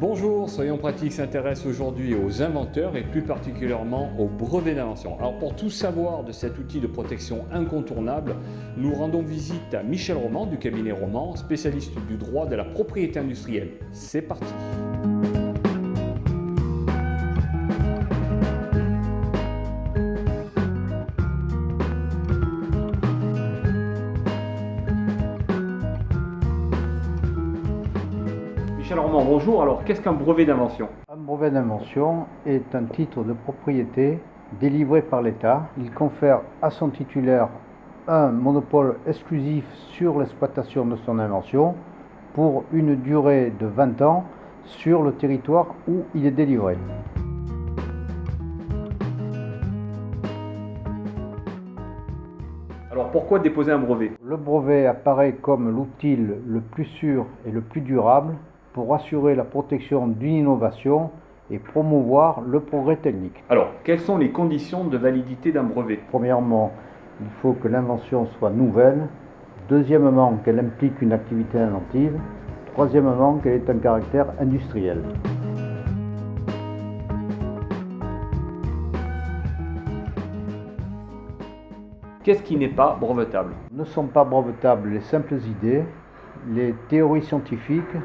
Bonjour, Soyons Pratiques s'intéresse aujourd'hui aux inventeurs et plus particulièrement aux brevets d'invention. Alors pour tout savoir de cet outil de protection incontournable, nous rendons visite à Michel Roman du cabinet Roman, spécialiste du droit de la propriété industrielle. C'est parti. Michel Roman, bonjour. Alors, qu'est-ce qu'un brevet d'invention? Un brevet d'invention est un titre de propriété délivré par l'État. Il confère à son titulaire un monopole exclusif sur l'exploitation de son invention pour une durée de 20 ans sur le territoire où il est délivré. Alors, pourquoi déposer un brevet? Le brevet apparaît comme l'outil le plus sûr et le plus durable pour assurer la protection d'une innovation et promouvoir le progrès technique. Alors, quelles sont les conditions de validité d'un brevet? Premièrement, il faut que l'invention soit nouvelle. Deuxièmement, qu'elle implique une activité inventive. Troisièmement, qu'elle ait un caractère industriel. Qu'est-ce qui n'est pas brevetable? Ne sont pas brevetables les simples idées, les théories scientifiques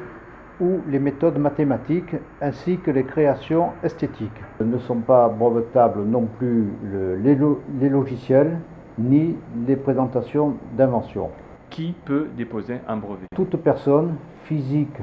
ou les méthodes mathématiques ainsi que les créations esthétiques. Ne sont pas brevetables non plus les logiciels ni les présentations d'inventions. Qui peut déposer un brevet? Toute personne physique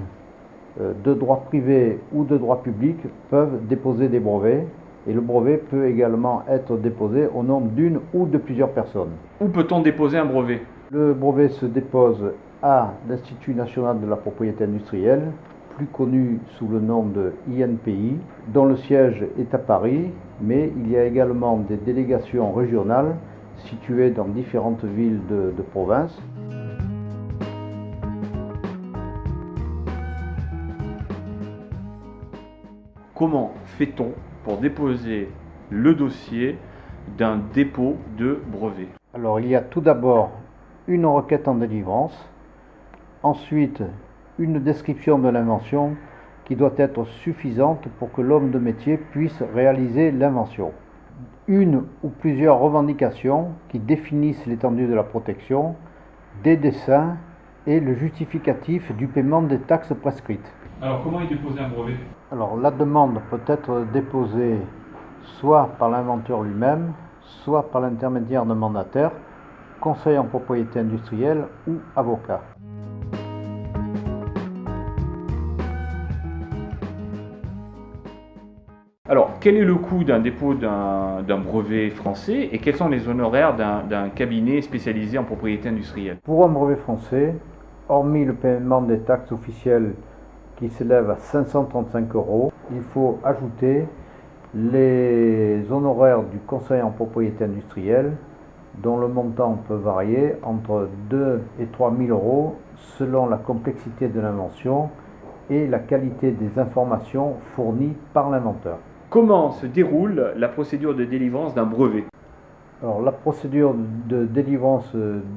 de droit privé ou de droit public peuvent déposer des brevets et le brevet peut également être déposé au nom d'une ou de plusieurs personnes. Où peut-on déposer un brevet? Le brevet se dépose à l'Institut national de la propriété industrielle, plus connu sous le nom de INPI, dont le siège est à Paris, mais il y a également des délégations régionales situées dans différentes villes de province. Comment fait-on pour déposer le dossier d'un dépôt de brevet? Alors il y a tout d'abord une requête en délivrance, ensuite une description de l'invention qui doit être suffisante pour que l'homme de métier puisse réaliser l'invention. Une ou plusieurs revendications qui définissent l'étendue de la protection, des dessins et le justificatif du paiement des taxes prescrites. Alors comment est déposé un brevet? Alors la demande peut être déposée soit par l'inventeur lui-même, soit par l'intermédiaire d'un mandataire, conseiller en propriété industrielle ou avocat. Alors, quel est le coût d'un dépôt d'un brevet français et quels sont les honoraires d'un cabinet spécialisé en propriété industrielle? Pour un brevet français, hormis le paiement des taxes officielles qui s'élèvent à 535 €, il faut ajouter les honoraires du conseil en propriété industrielle dont le montant peut varier entre 2 et 3 000 € selon la complexité de l'invention et la qualité des informations fournies par l'inventeur. Comment se déroule la procédure de délivrance d'un brevet? Alors, la procédure de délivrance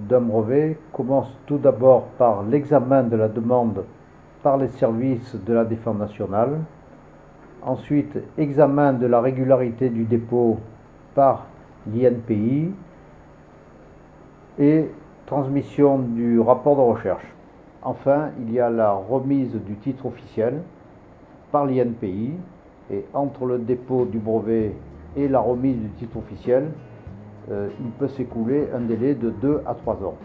d'un brevet commence tout d'abord par l'examen de la demande par les services de la Défense nationale, ensuite examen de la régularité du dépôt par l'INPI et transmission du rapport de recherche. Enfin, il y a la remise du titre officiel par l'INPI et entre le dépôt du brevet et la remise du titre officiel, il peut s'écouler un délai de 2 à 3 ans.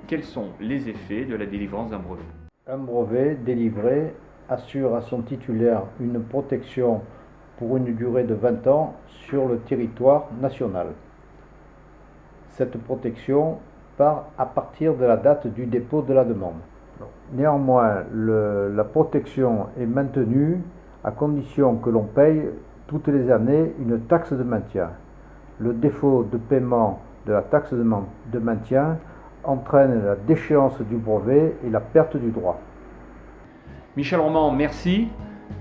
Quels sont les effets de la délivrance d'un brevet? Un brevet délivré assure à son titulaire une protection pour une durée de 20 ans sur le territoire national. Cette protection part à partir de la date du dépôt de la demande. Néanmoins, la protection est maintenue à condition que l'on paye toutes les années une taxe de maintien. Le défaut de paiement de la taxe de maintien entraîne la déchéance du brevet et la perte du droit. Michel Roman, merci.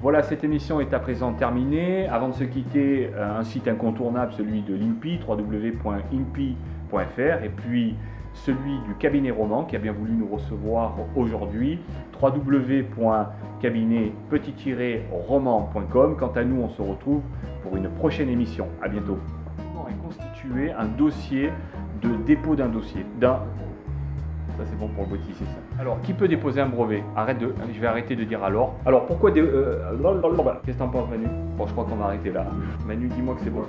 Voilà, cette émission est à présent terminée. Avant de se quitter, un site incontournable, celui de l'INPI, www.inpi.fr, et puis celui du cabinet Roman qui a bien voulu nous recevoir aujourd'hui, www.cabinet-roman.com. Quant à nous, on se retrouve pour une prochaine émission. À bientôt. Comment est constitué un dossier de dépôt d'un dossier Ça c'est bon pour le boîtier, c'est ça. Alors, qui peut déposer un brevet? Je vais arrêter de dire alors. Alors, pourquoi qu'est-ce que t'en penses, Manu? Bon, je crois qu'on va arrêter là. Manu, dis-moi que c'est bon.